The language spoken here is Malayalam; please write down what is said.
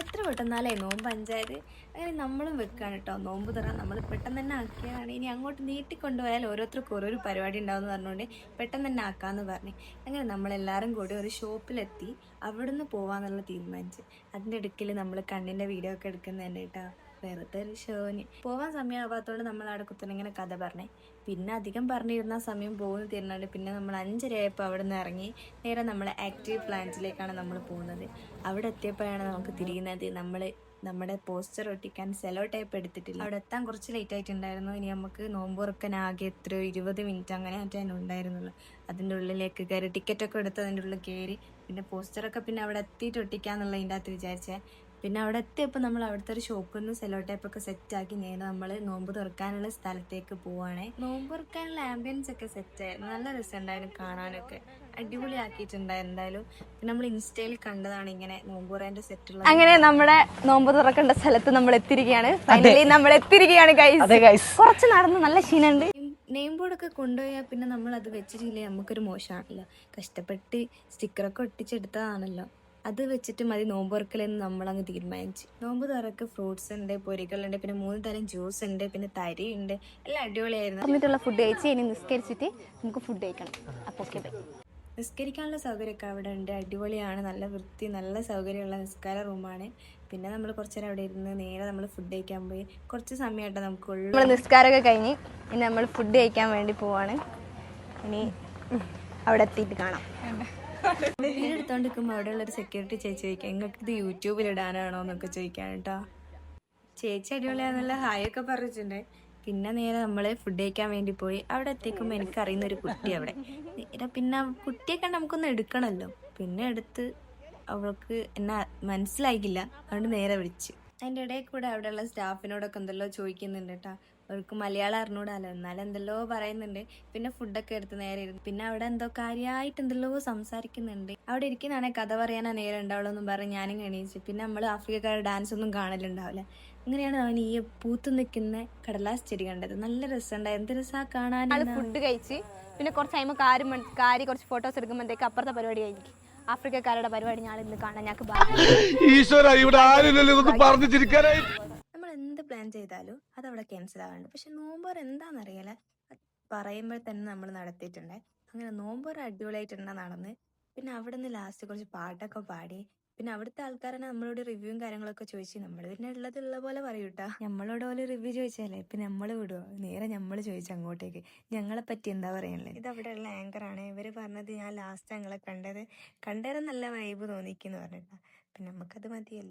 എത്ര പെട്ടെന്നാലേ നോമ്പ് അഞ്ചായത്. അങ്ങനെ നമ്മളും വെക്കുകയാണ് കേട്ടോ നോമ്പ് തുറ. നമ്മൾ പെട്ടെന്ന് തന്നെ ആക്കിയതാണ്. ഇനി അങ്ങോട്ട് നീട്ടിക്കൊണ്ടുപോയാൽ ഓരോരുത്തർക്കും ഓരോരു പരിപാടി ഉണ്ടാവും എന്ന് പറഞ്ഞുകൊണ്ട് പെട്ടെന്ന് തന്നെ ആക്കാമെന്ന് പറഞ്ഞു. അങ്ങനെ നമ്മളെല്ലാവരും കൂടി ഒരു ഷോപ്പിലെത്തി അവിടുന്ന് പോവാന്നുള്ള തീരുമാനിച്ച്. അതിൻ്റെ ഇടയ്ക്കിൽ നമ്മൾ കണ്ണിൻ്റെ വീഡിയോ ഒക്കെ എടുക്കുന്നതന്നെ കേട്ടോ, വെറുതെ ഒരു ഷോന്. പോവാൻ സമയമാവാത്തതുകൊണ്ട് നമ്മൾ അവിടെ കുത്തനെങ്ങനെ കഥ പറഞ്ഞേ. പിന്നെ അധികം പറഞ്ഞിരുന്ന സമയം പോകുന്ന തീരുന്നുണ്ട്. പിന്നെ നമ്മൾ 5:30 ആയപ്പോൾ അവിടെ നിന്ന് ഇറങ്ങി നേരെ നമ്മൾ ആക്റ്റീവ് പ്ലാന്റ്സിലേക്കാണ് നമ്മൾ പോകുന്നത്. അവിടെ എത്തിയപ്പോഴാണ് നമുക്ക് തിരിയുന്നത് നമ്മുടെ പോസ്റ്റർ ഒട്ടിക്കാൻ സെലോ ടേപ്പ് എടുത്തിട്ടില്ല. അവിടെ എത്താൻ കുറച്ച് ലേറ്റ് ആയിട്ടുണ്ടായിരുന്നു. ഇനി നമുക്ക് നോമ്പ് തുറക്കാൻ ആകെ എത്രയോ 20 മിനിറ്റ് അങ്ങനെ മറ്റേ ഉണ്ടായിരുന്നുള്ളൂ. അതിൻ്റെ ഉള്ളിലേക്ക് കയറി ടിക്കറ്റൊക്കെ എടുത്ത് അതിൻ്റെ ഉള്ളിൽ കയറി പിന്നെ പോസ്റ്ററൊക്കെ പിന്നെ അവിടെ എത്തിയിട്ട് ഒട്ടിക്കാന്നുള്ളതിൻ്റെ അകത്ത് വിചാരിച്ചേ. പിന്നെ അവിടെ എത്തിയപ്പോൾ നമ്മൾ അവിടുത്തെ ഒരു ഷോപ്പിൽ നിന്ന് സെലോ ടേപ്പൊക്കെ സെറ്റാക്കി നേരെ നമ്മൾ നോമ്പ് തുറക്കാനുള്ള സ്ഥലത്തേക്ക് പോവാണേ. നോമ്പ് തുറക്കാനുള്ള ആംബിയൻസ് ഒക്കെ സെറ്റായിരുന്നു, നല്ല രസമുണ്ടായിരുന്നു കാണാനൊക്കെ, അടിപൊളിയാക്കിയിട്ടുണ്ടായി എന്തായാലും. പിന്നെ നമ്മൾ ഇൻസ്റ്റയിൽ കണ്ടതാണ് ഇങ്ങനെ നോമ്പ് തുറേൻ്റെ സെറ്റുള്ള. അങ്ങനെ നമ്മുടെ നോമ്പ് തുറക്കേണ്ട സ്ഥലത്ത് നമ്മൾ എത്തിയിരിക്കുകയാണ്. ഫൈനലി നമ്മൾ എത്തിയിരിക്കുകയാണ് ഗൈസ്. കുറച്ച് നടന്ന് നല്ല ക്ഷീണുണ്ട്. നെയിം ബോർഡൊക്കെ കൊണ്ടുപോയാൽ പിന്നെ നമ്മൾ അത് വെച്ചിട്ടില്ലേ നമുക്കൊരു മോശമാണല്ലോ. കഷ്ടപ്പെട്ട് സ്റ്റിക്കറൊക്കെ ഒട്ടിച്ചെടുത്തതാണല്ലോ, അത് വെച്ചിട്ട് മതി നോമ്പ് തുറക്കലെന്ന് നമ്മളങ്ങ് തീരുമാനിച്ചു. നോമ്പ് തുറക്ക് ഫ്രൂട്ട്സ് ഉണ്ട്, പൊരികളുണ്ട്, പിന്നെ 3 തരം ജ്യൂസ് ഉണ്ട്, പിന്നെ തരി ഉണ്ട്, എല്ലാം അടിപൊളിയായിരുന്നു. എന്നിട്ടുള്ള ഫുഡ് കഴിച്ച് ഇനി നിസ്കരിച്ചിട്ട് നമുക്ക് ഫുഡ് കഴിക്കണം. അപ്പോൾ ഓക്കെ ബൈ. നിസ്കരിക്കാനുള്ള സൗകര്യമൊക്കെ അവിടെ ഉണ്ട്, അടിപൊളിയാണ്, നല്ല വൃത്തി നല്ല സൗകര്യമുള്ള നിസ്കാര റൂമാണ്. പിന്നെ നമ്മൾ കുറച്ച് നേരം അവിടെ ഇരുന്ന് നേരെ നമ്മൾ ഫുഡ് കഴിക്കാൻ പോയി. കുറച്ച് സമയമായിട്ട് നമുക്കുള്ളൂ. നമ്മൾ നിസ്കാരമൊക്കെ കഴിഞ്ഞ് ഇനി നമ്മൾ ഫുഡ് കഴിക്കാൻ വേണ്ടി പോവാണ്. ഇനി അവിടെ എത്തിയിട്ട് കാണാം. വീഡിയോ എടുത്തോണ്ടിരിക്കുമ്പോൾ അവിടെയുള്ള ഒരു സെക്യൂരിറ്റി ചേച്ചി ചോദിക്കാം, നിങ്ങൾക്ക് ഇത് യൂട്യൂബിൽ ഇടാനാണോ എന്നൊക്കെ ചോദിക്കാൻ കേട്ടോ. ചേച്ചി അടിപൊളിയാന്നുള്ള ഹായ് ഒക്കെ പറഞ്ഞിട്ടുണ്ട്. പിന്നെ നേരെ നമ്മൾ ഫുഡ് കഴിക്കാൻ വേണ്ടി പോയി. അവിടെ എത്തിക്കുമ്പോൾ എനിക്കറിയുന്ന ഒരു കുട്ടി അവിടെ നേരെ, പിന്നെ കുട്ടിയെ കണ്ട് നമുക്കൊന്ന് എടുക്കണമല്ലോ, പിന്നെ എടുത്ത് അവൾക്ക് എന്നെ മനസ്സിലായിക്കില്ല, അതുകൊണ്ട് നേരെ വിളിച്ചു. അതിൻ്റെ ഇടയിൽ കൂടെ അവിടെയുള്ള സ്റ്റാഫിനോടൊക്കെ എന്തെല്ലോ ചോദിക്കുന്നുണ്ട് കേട്ടോ. അവർക്ക് മലയാളം അറിഞ്ഞൂടാലോ, എന്നാലും എന്തെല്ലോ പറയുന്നുണ്ട്. പിന്നെ ഫുഡൊക്കെ എടുത്ത് നേരെ ഇരുന്നു. പിന്നെ അവിടെ എന്തോ കാര്യമായിട്ട് എന്തെല്ലോ സംസാരിക്കുന്നുണ്ട്. അവിടെ ഇരിക്കുന്നതാണെങ്കിൽ കഥ പറയാനാ നേരം ഉണ്ടാവുള്ളൂ എന്നും പറഞ്ഞ് ഞാനും എണീച്ചു. പിന്നെ നമ്മൾ ആഫ്രിക്കക്കാരുടെ ഡാൻസ് ഒന്നും കാണലുണ്ടാവില്ല. അങ്ങനെയാണ് അവൻ ഈ പൂത്ത് നിൽക്കുന്ന കടലാസ് ചെടി കണ്ടത്. നല്ല രസമുണ്ടായി, എന്ത് രസമാണ് കാണാൻ. ഫുഡ് കഴിച്ച് പിന്നെ കുറച്ച് കഴിയുമ്പോൾ കാര്യം കുറച്ച് ഫോട്ടോസ് എടുക്കുമ്പോഴത്തേക്ക് അപ്പുറത്തെ പരിപാടി കഴിഞ്ഞു. ആഫ്രിക്കക്കാരുടെ പരിപാടി ഞാൻ ഇന്ന് കാണാൻ ഞങ്ങൾക്ക് നമ്മൾ എന്ത് പ്ലാൻ ചെയ്താലും അതവിടെ ക്യാൻസൽ ആവാണ്ട്. പക്ഷെ നോമ്പോർ എന്താണെന്നറിയില്ല, പറയുമ്പോൾ തന്നെ നമ്മൾ നടത്തിയിട്ടുണ്ട്. അങ്ങനെ നോമ്പോർ അടിപൊളിയായിട്ടുണ്ട് നടന്ന്. പിന്നെ അവിടെ നിന്ന് ലാസ്റ്റ് കുറച്ച് പാട്ടൊക്കെ പാടി. പിന്നെ അവിടുത്തെ ആൾക്കാരാണ് നമ്മളോട് റിവ്യൂവും കാര്യങ്ങളൊക്കെ ചോദിച്ചു. നമ്മൾ പിന്നെ ഉള്ള പോലെ പറയൂട്ടാ. നമ്മളോട് പോലെ റിവ്യൂ ചോദിച്ചാലേ പിന്നെ നമ്മൾ വിടുവോ, നേരെ നമ്മൾ ചോദിച്ചു അങ്ങോട്ടേക്ക് ഞങ്ങളെ പറ്റി എന്താ പറയാനുള്ളത്. ഇത് അവിടെയുള്ള ആങ്കറാണ്. ഇവർ പറഞ്ഞത് ഞാൻ ലാസ്റ്റ് ഞങ്ങളെ കണ്ടത് നല്ല വൈബ് തോന്നിക്കുന്നു പറഞ്ഞിട്ടാ. പിന്നെ നമുക്കത് മതിയല്ലോ.